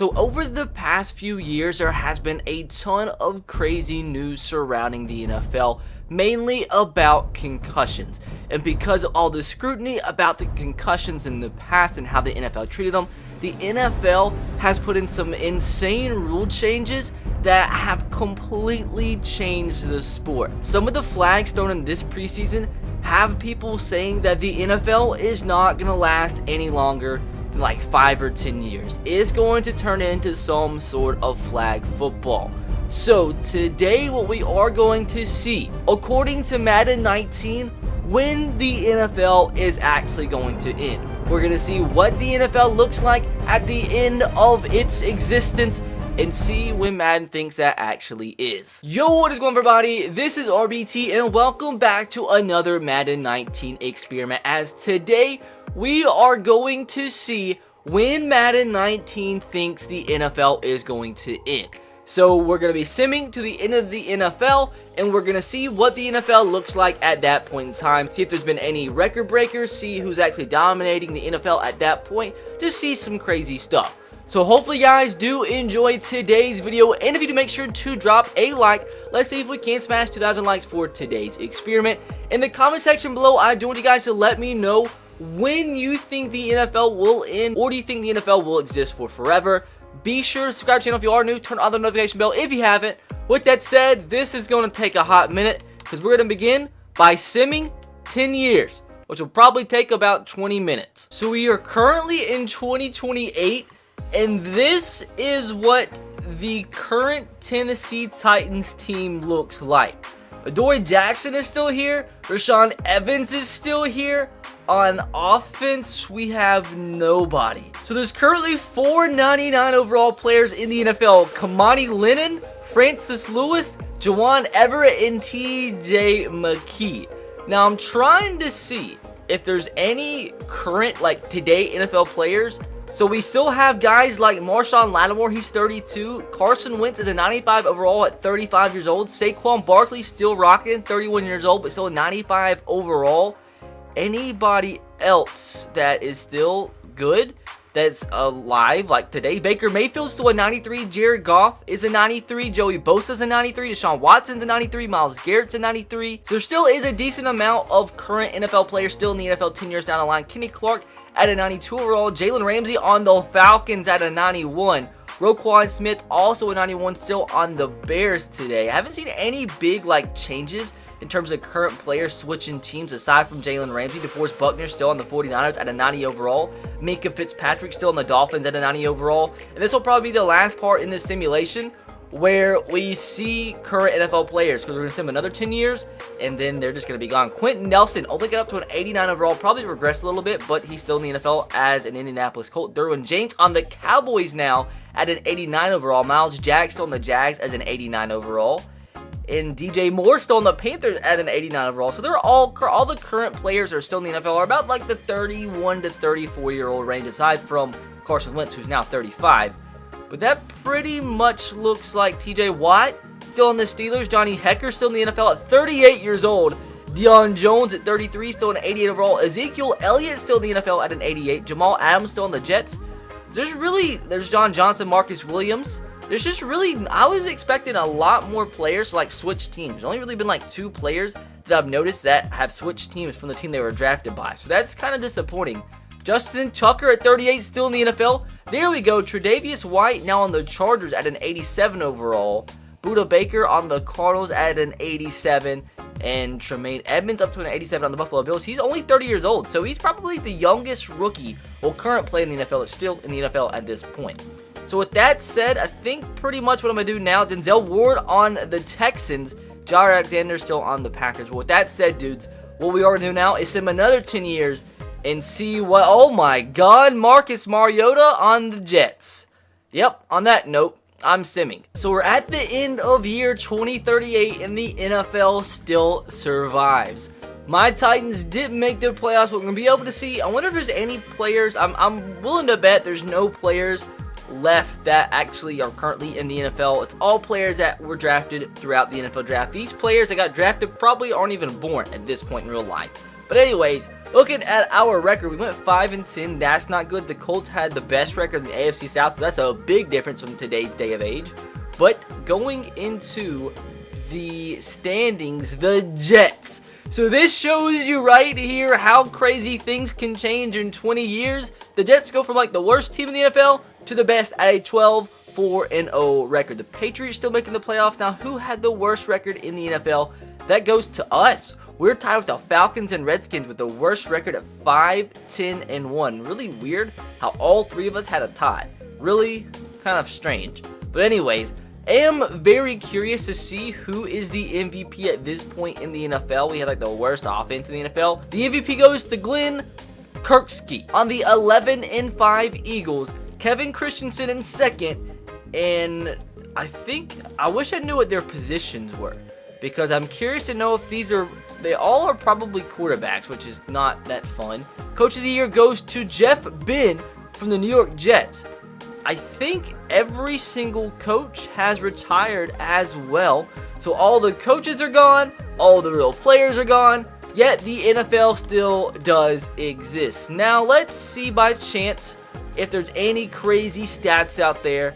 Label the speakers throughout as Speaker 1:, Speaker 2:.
Speaker 1: So over the past few years, there has been a ton of crazy news surrounding the NFL, mainly about concussions. And because of all the scrutiny about the concussions in the past and how the NFL treated them, the NFL has put in some insane rule changes that have completely changed the sport. Some of the flags thrown in this preseason have people saying that the NFL is not going to last any longer than like 5 or 10 years. It's going to turn into some sort of flag football. So today what we are going to see, according to Madden 19, when the NFL is actually going to end. We're going to see what the NFL looks like at the end of its existence and see when Madden thinks that actually is. Yo, what is going on, everybody? This is RBT and welcome back to another Madden 19 experiment, as today we are going to see when Madden 19 thinks the NFL is going to end. So we're going to be simming to the end of the NFL, and we're going to see what the NFL looks like at that point in time, see if there's been any record breakers, see who's actually dominating the NFL at that point, just see some crazy stuff. So hopefully you guys do enjoy today's video, and if you do, make sure to drop a like. Let's see if we can smash 2,000 likes for today's experiment. In the comment section below, I do want you guys to let me know when you think the NFL will end, or do you think the NFL will exist for forever? Be sure to subscribe to the channel if you are new, turn on the notification bell if you haven't. With that said, this is going to take a hot minute, because we're going to begin by simming 10 years, which will probably take about 20 minutes. So we are currently in 2028, and this is what the current Tennessee Titans team looks like. Adoree Jackson is still here. Rashaan Evans is still here. On offense, we have nobody. So there's currently 499 overall players in the NFL. Kamani Lennon, Francis Lewis, Jawan Everett, and TJ McKee. Now I'm trying to see if there's any current, like today, NFL players. So we still have guys like Marshawn Lattimore, he's 32. Carson Wentz is a 95 overall at 35 years old. Saquon Barkley still rocking, 31 years old, but still a 95 overall. Anybody else that is still good, that's alive, like today, Baker Mayfield's still a 93. Jared Goff is a 93. Joey Bosa's a 93. Deshaun Watson's a 93. Myles Garrett's a 93. So there still is a decent amount of current NFL players still in the NFL 10 years down the line. Kenny Clark at a 92 overall. Jalen Ramsey on the Falcons at a 91. Roquan Smith also a 91, still on the Bears today. I haven't seen any big changes in terms of current players switching teams aside from Jalen Ramsey. DeForest Buckner still on the 49ers at a 90 overall. Minka Fitzpatrick still on the Dolphins at a 90 overall. And this will probably be the last part in this simulation where we see current NFL players, because we're going to sim another 10 years and then they're just going to be gone. Quentin Nelson only got up to an 89 overall, probably regressed a little bit, but he's still in the NFL as an Indianapolis Colt. Derwin James on the Cowboys now at an 89 overall. Miles Jack still on the Jags as an 89 overall. And DJ Moore still on the Panthers at an 89 overall. So they're all the current players that are still in the NFL are about like the 31 to 34 year old range, aside from Carson Wentz, who's now 35. But that pretty much looks like TJ Watt still on the Steelers. Johnny Hekker still in the NFL at 38 years old. Deion Jones at 33, still an 88 overall. Ezekiel Elliott still in the NFL at an 88. Jamal Adams still on the Jets. There's John Johnson, Marcus Williams. There's just really, I was expecting a lot more players to switch teams. There's only really been 2 players that I've noticed that have switched teams from the team they were drafted by. So that's kind of disappointing. Justin Tucker at 38, still in the NFL. There we go. Tre'Davious White now on the Chargers at an 87 overall. Budda Baker on the Cardinals at an 87. And Tremaine Edmonds up to an 87 on the Buffalo Bills. He's only 30 years old, so he's probably the youngest rookie or current player in the NFL that's still in the NFL at this point. So with that said, I think pretty much what I'm going to do now, Denzel Ward on the Texans, Jair Alexander still on the Packers. But with that said, dudes, what we are going to do now is sim another 10 years and see what, oh my god, Marcus Mariota on the Jets. Yep, on that note, I'm simming. So we're at the end of year 2038 and the NFL still survives. My Titans didn't make the playoffs, but we're going to be able to see. I wonder if there's any players. I'm willing to bet there's no players left that actually are currently in the NFL. It's all players that were drafted throughout the NFL draft. These players that got drafted probably aren't even born at this point in real life. But anyways, Looking at our record, we went 5-10. That's not good. The Colts had the best record in the AFC South, so that's a big difference from today's day of age. But going into the standings, the Jets. So this shows you right here how crazy things can change in 20 years. The Jets go from like the worst team in the NFL to the best at a 12-4-0 record. The Patriots still making the playoffs. Now, who had the worst record in the NFL? That goes to us. We're tied with the Falcons and Redskins with the worst record at 5-10-1. Really weird how all three of us had a tie. Really kind of strange. But anyways, I am very curious to see who is the MVP at this point in the NFL. We had like the worst offense in the NFL. The MVP goes to Glenn Kirksey. On the 11-5 Eagles, Kevin Christensen in second. And I wish I knew what their positions were, because I'm curious to know if they all are probably quarterbacks, which is not that fun. Coach of the Year goes to Jeff Bin from the New York Jets. I think every single coach has retired as well. So all the coaches are gone, all the real players are gone, yet the NFL still does exist. Now let's see by chance if there's any crazy stats out there.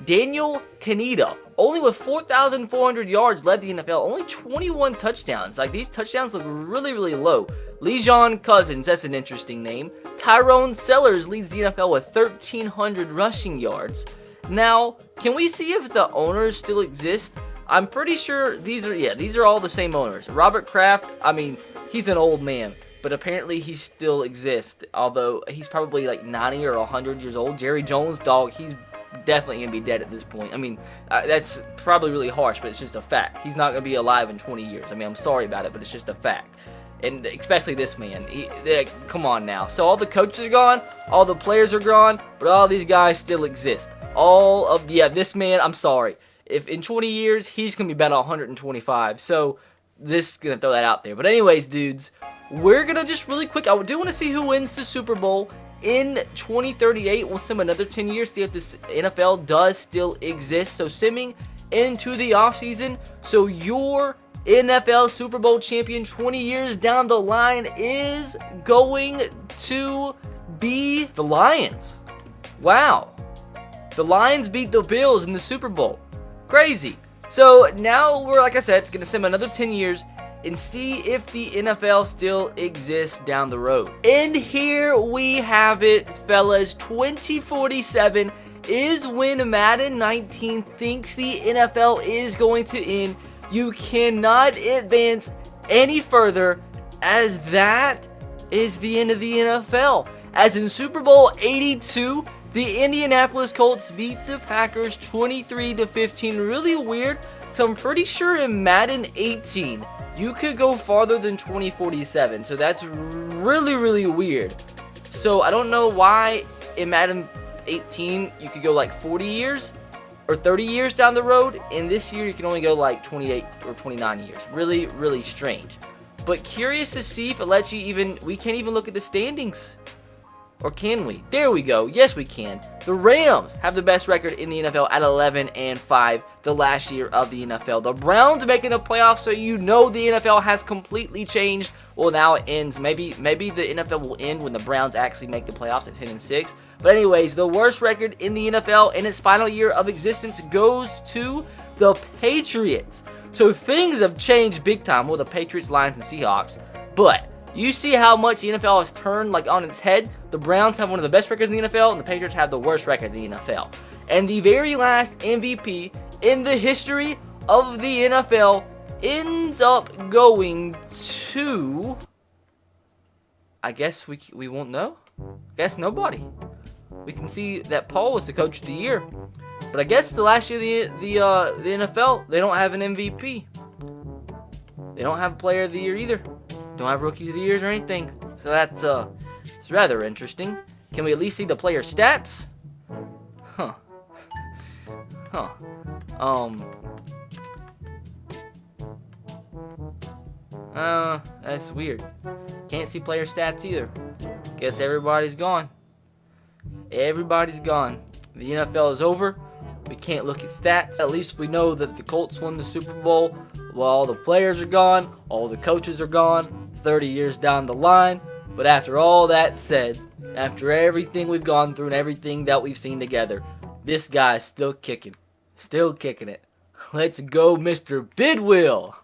Speaker 1: Daniel Kaneda, only with 4,400 yards, led the NFL. Only 21 touchdowns. Like, these touchdowns look really, really low. Le'Veon Cousins, that's an interesting name. Tyrone Sellers leads the NFL with 1,300 rushing yards. Now, can we see if the owners still exist? I'm pretty sure these are all the same owners. Robert Kraft, I mean, he's an old man, but apparently he still exists. Although he's probably like 90 or 100 years old. Jerry Jones, dog, he's definitely going to be dead at this point. I mean, that's probably really harsh, but it's just a fact. He's not going to be alive in 20 years. I mean, I'm sorry about it, but it's just a fact. And especially this man. Come on now. So all the coaches are gone, all the players are gone, but all these guys still exist. This man, I'm sorry. If in 20 years, he's going to be about 125. So just going to throw that out there. But anyways, dudes, we're going to just really quick, I do want to see who wins the Super Bowl in 2038. We'll sim another 10 years, see if this NFL does still exist. So simming into the offseason. So your NFL Super Bowl champion 20 years down the line is going to be the Lions. Wow. The Lions beat the Bills in the Super Bowl. Crazy. So now we're, like I said, going to sim another 10 years and see if the NFL still exists down the road. And here we have it, fellas. 2047 is when Madden 19 thinks the NFL is going to end. You cannot advance any further, as that is the end of the NFL. As in Super Bowl 82, the Indianapolis Colts beat the Packers 23-15. Really weird. So I'm pretty sure in Madden 18, you could go farther than 2047. So that's really, really weird. So I don't know why in Madden 18 you could go like 40 years or 30 years down the road. And this year you can only go like 28 or 29 years. Really, really strange. But curious to see if it lets you we can't even look at the standings. Or can we? There we go. Yes, we can. The Rams have the best record in the NFL at 11-5 the last year of the NFL. The Browns making the playoffs, so you know the NFL has completely changed. Well, now it ends. Maybe the NFL will end when the Browns actually make the playoffs at 10-6. But anyways, the worst record in the NFL in its final year of existence goes to the Patriots. So things have changed big time. Well, the Patriots, Lions, and Seahawks. But you see how much the NFL has turned like on its head. The Browns have one of the best records in the NFL, and the Patriots have the worst record in the NFL. And the very last MVP in the history of the NFL ends up going to, I guess we won't know. I guess nobody. We can see that Paul was the coach of the year, but I guess the last year of the NFL, they don't have an MVP. They don't have player of the year either. Don't have rookie of the years or anything. So that's it's rather interesting. Can we at least see the player stats? Huh. That's weird. Can't see player stats either. Guess everybody's gone. Everybody's gone. The NFL is over. We can't look at stats. At least we know that the Colts won the Super Bowl. While all the players are gone, all the coaches are gone. 30 years down the line, But after all that said, after everything we've gone through and everything that we've seen together, this guy's still kicking. Still kicking it. Let's go, Mr. Bidwill!